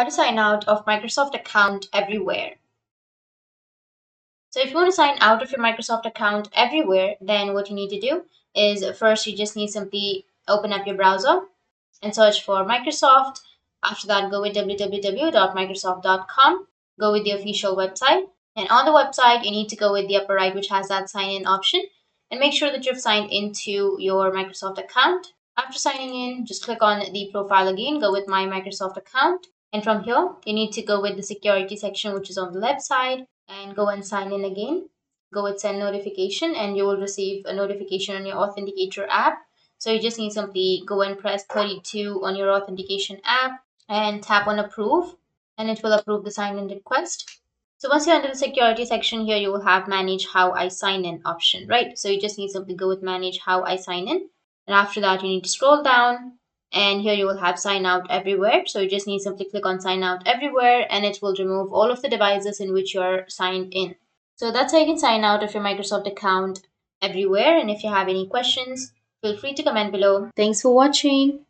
How to sign out of Microsoft account everywhere. So if you want to sign out of your Microsoft account everywhere, then what you need to do is first you just need simply open up your browser and search for Microsoft. After that, go with www.microsoft.com, go with the official website. And on the website, you need to go with the upper right, which has that sign in option, and make sure that you've signed into your Microsoft account. After signing in, just click on the profile again, go with my Microsoft account. And from here, you need to go with the security section, which is on the left side, and go and sign in again. Go with send notification, and you will receive a notification on your Authenticator app. So you just need simply go and press 32 on your authentication app and tap on approve, and it will approve the sign in request. So once you're under the security section here, you will have manage how I sign in option, right? So you just need simply go with manage how I sign in. And after that, you need to scroll down, and here you will have sign out everywhere. So you just need simply click on sign out everywhere, and it will remove all of the devices in which you are signed in. So that's how you can sign out of your Microsoft account everywhere. And if you have any questions, feel free to comment below. Thanks for watching.